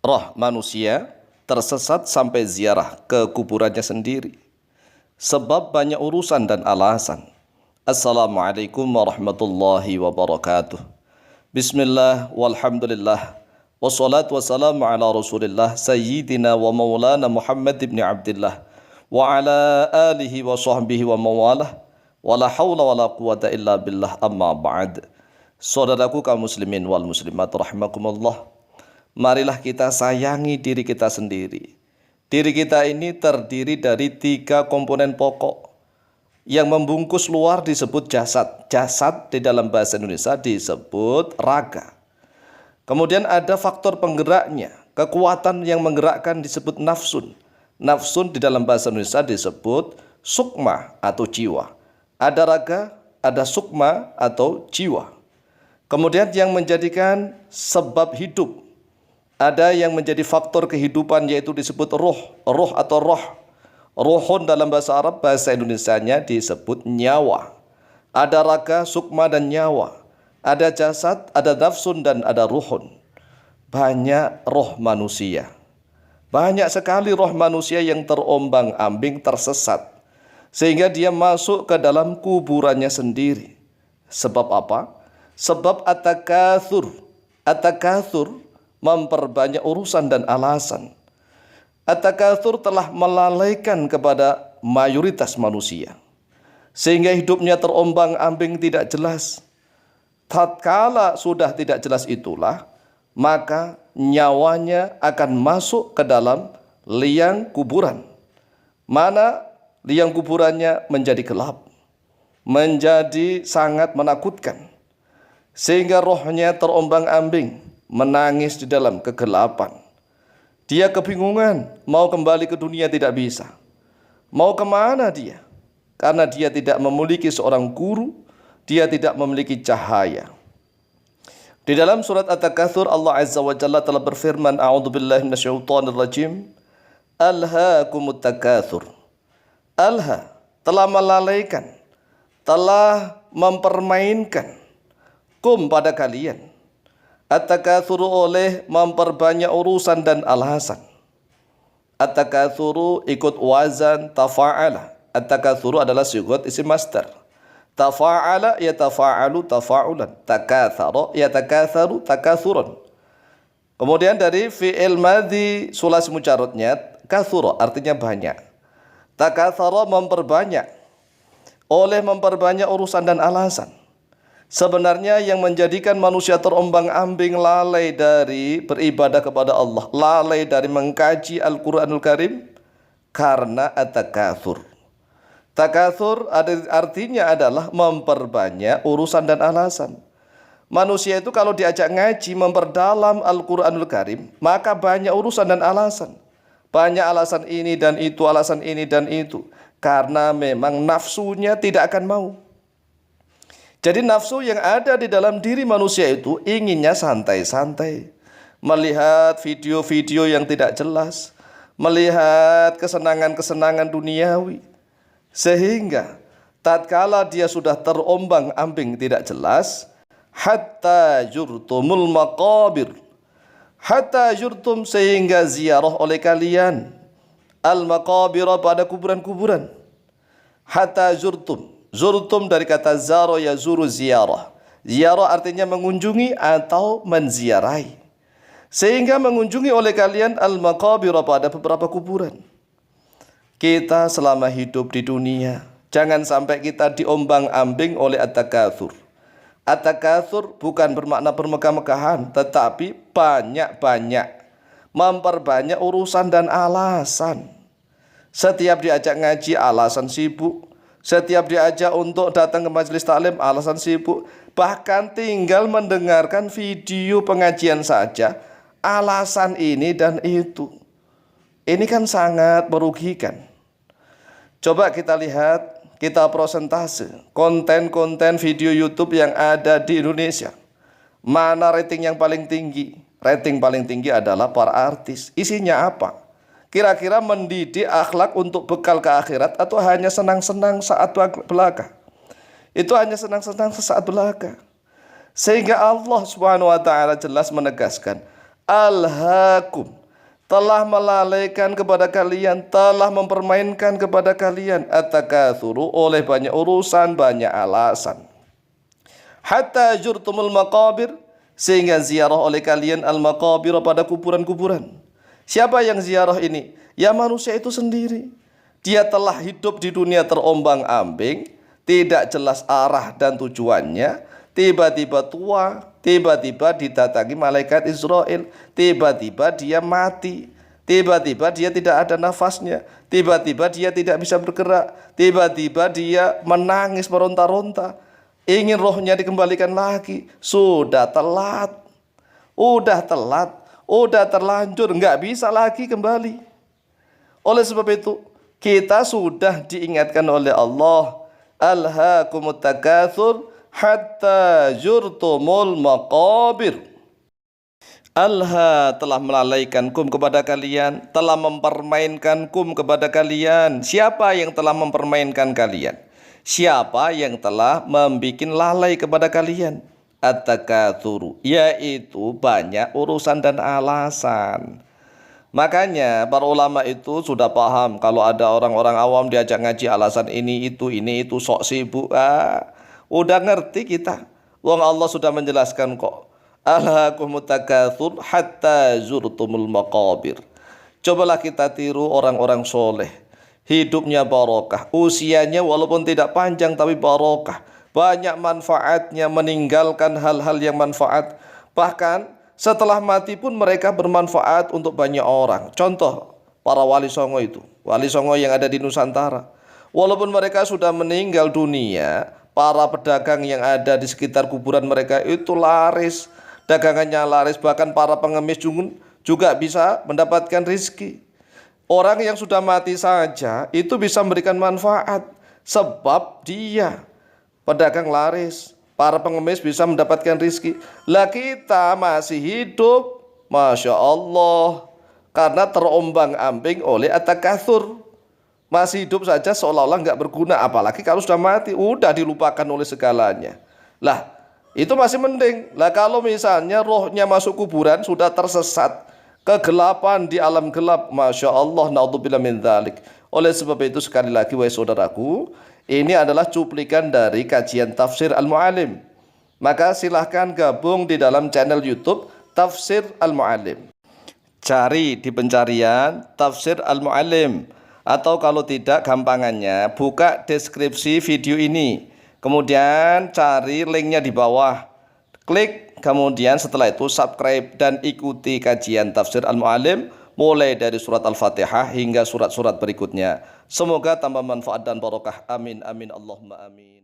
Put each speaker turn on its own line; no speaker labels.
Roh manusia tersesat sampai ziarah ke kuburannya sendiri. Sebab banyak urusan dan alasan. Assalamualaikum warahmatullahi wabarakatuh. Bismillah walhamdulillah. Wassalatu wassalamu ala rasulillah Sayyidina wa maulana Muhammad ibn Abdillah wa ala alihi wa sahbihi wa mawalah. Wala hawla wala quwata illa billah, amma ba'd. Saudaraku kaum muslimin wal muslimat rahimakumullah, marilah kita sayangi diri kita sendiri. Diri kita ini terdiri dari 3 komponen pokok. Yang membungkus luar disebut jasad. Jasad di dalam bahasa Indonesia disebut raga. Kemudian ada faktor penggeraknya. Kekuatan yang menggerakkan disebut nafsun. Nafsun di dalam bahasa Indonesia disebut sukma atau jiwa. Ada raga, ada sukma atau jiwa. Kemudian yang menjadikan sebab hidup, ada yang menjadi faktor kehidupan, yaitu disebut roh. Roh atau roh. Rohon dalam bahasa Arab, bahasa Indonesianya disebut nyawa. Ada raga, sukma dan nyawa. Ada jasad, ada nafsun dan ada ruhun. Banyak roh manusia. Banyak sekali roh manusia yang terombang-ambing, tersesat. Sehingga dia masuk ke dalam kuburannya sendiri. Sebab apa? Sebab at-takatsur. At-takatsur memperbanyak urusan dan alasan. At-takatsur telah melalaikan kepada mayoritas manusia, sehingga hidupnya terombang-ambing, tidak jelas. Tatkala sudah tidak jelas itulah, maka nyawanya akan masuk ke dalam liang kuburan. Mana liang kuburannya menjadi gelap, menjadi sangat menakutkan, sehingga rohnya terombang-ambing, menangis di dalam kegelapan. Dia kebingungan, mau kembali ke dunia tidak bisa. Mau kemana dia? Karena dia tidak memiliki seorang guru, dia tidak memiliki cahaya. Di dalam surat At-Takatsur, Allah Azza wa Jalla telah berfirman, A'udzubillahi minasyaitonirrajim, Alhaakumut takatsur. Alha, telah melalaikan, telah mempermainkan pada kalian. At-takatsuru, oleh memperbanyak urusan dan alasan. At-takatsuru ikut wazan tafa'ala. At-takatsuru adalah sigat isim masdar. Tafa'ala yatafa'alu tafa'ulan. Takatsara yatakatsaru takatsuran. Kemudian dari fi'il madhi sulasi mujarradnya katsura, artinya banyak. Takatsara memperbanyak, oleh memperbanyak urusan dan alasan. Sebenarnya yang menjadikan manusia terombang-ambing, lalai dari beribadah kepada Allah, lalai dari mengkaji Al-Quranul Karim, karena at-takatsur. Takatsur artinya adalah memperbanyak urusan dan alasan. Manusia itu kalau diajak ngaji, memperdalam Al-Quranul Karim, maka banyak urusan dan alasan. Banyak alasan ini dan itu, alasan ini dan itu. Karena memang nafsunya tidak akan mau. Jadi nafsu yang ada di dalam diri manusia itu inginnya santai-santai, melihat video-video yang tidak jelas, melihat kesenangan-kesenangan duniawi. Sehingga tatkala dia sudah terombang-ambing tidak jelas, hatta yurtumul maqabir. Hatta yurtum, sehingga ziarah oleh kalian al-maqabira, pada kuburan-kuburan. Hatta yurtum. Zurtum dari kata zaro yazuru ziarah. Ziarah artinya mengunjungi atau menziarahi. Sehingga mengunjungi oleh kalian al-maqabira, pada beberapa kuburan. Kita selama hidup di dunia, jangan sampai kita diombang-ambing oleh at-takatsur. At-takatsur bukan bermakna bermegah-megahan, tetapi banyak-banyak, memperbanyak urusan dan alasan. Setiap diajak ngaji, alasan sibuk. Setiap diajak untuk datang ke majelis taklim, alasan sibuk. Bahkan tinggal mendengarkan video pengajian saja, alasan ini dan itu. Ini kan sangat merugikan. Coba kita lihat, kita prosentase konten-konten video YouTube yang ada di Indonesia. Mana rating yang paling tinggi? Rating paling tinggi adalah para artis. Isinya apa? Kira-kira mendidik akhlak untuk bekal ke akhirat, atau hanya senang-senang saat belaka? Itu hanya senang-senang sesaat belaka. Sehingga Allah Subhanahu wa taala jelas menegaskan, Alhaakum, telah melalaikan kepada kalian, telah mempermainkan kepada kalian, at-takatsuru, oleh banyak urusan, banyak alasan. Hatta jurtumul maqabir, sehingga ziarah oleh kalian al-maqabir, pada kuburan-kuburan. Siapa yang ziarah ini? Ya manusia itu sendiri. Dia telah hidup di dunia terombang-ambing, tidak jelas arah dan tujuannya. Tiba-tiba tua, tiba-tiba didatangi malaikat Israel, tiba-tiba dia mati, tiba-tiba dia tidak ada nafasnya, tiba-tiba dia tidak bisa bergerak, tiba-tiba dia menangis meronta-ronta, ingin rohnya dikembalikan lagi. Sudah telat, udah terlanjur, nggak bisa lagi kembali. Oleh sebab itu, kita sudah diingatkan oleh Allah, alhaakumut takatsur hatta jurtumul maqabir. Alha, telah melalaikankum kepada kalian, telah mempermainkankum kepada kalian. Siapa yang telah mempermainkan kalian? Siapa yang telah membuat lalai kepada kalian? At-takatsuru, yaitu banyak urusan dan alasan. Makanya para ulama itu sudah paham kalau ada orang-orang awam diajak ngaji alasan ini itu sok sibuk. Udah ngerti kita. Wong Allah sudah menjelaskan kok. Alhaakumut takatsur hatta zurtumul maqabir. Cobalah kita tiru orang-orang soleh. Hidupnya barokah. Usianya walaupun tidak panjang tapi barokah. Banyak manfaatnya, meninggalkan hal-hal yang manfaat. Bahkan setelah mati pun mereka bermanfaat untuk banyak orang. Contoh para wali songo itu. Wali songo yang ada di Nusantara. Walaupun mereka sudah meninggal dunia, para pedagang yang ada di sekitar kuburan mereka itu laris, dagangannya laris, bahkan para pengemis juga bisa mendapatkan rizki. Orang yang sudah mati saja itu bisa memberikan manfaat, sebab dia pedagang laris, para pengemis bisa mendapatkan rizki. Lah kita masih hidup, Masya Allah, karena terombang-ambing oleh at-takatsur. Masih hidup saja seolah-olah nggak berguna, apalagi kalau sudah mati, udah dilupakan oleh segalanya. Lah, itu masih mending. Lah kalau misalnya rohnya masuk kuburan, sudah tersesat, kegelapan di alam gelap, Masya Allah, naudzubillah min dzalik. Oleh sebab itu sekali lagi, wahai saudaraku, ini adalah cuplikan dari kajian Tafsir Al-Mu'allim. Maka silahkan gabung di dalam channel YouTube Tafsir Al-Mu'allim. Cari di pencarian Tafsir Al-Mu'allim. Atau kalau tidak, gampangannya buka deskripsi video ini, kemudian cari linknya di bawah, klik, kemudian setelah itu subscribe dan ikuti kajian Tafsir Al-Mu'allim mulai dari surat Al-Fatihah hingga surat-surat berikutnya. Semoga tambah manfaat dan barokah. Amin amin Allahumma amin.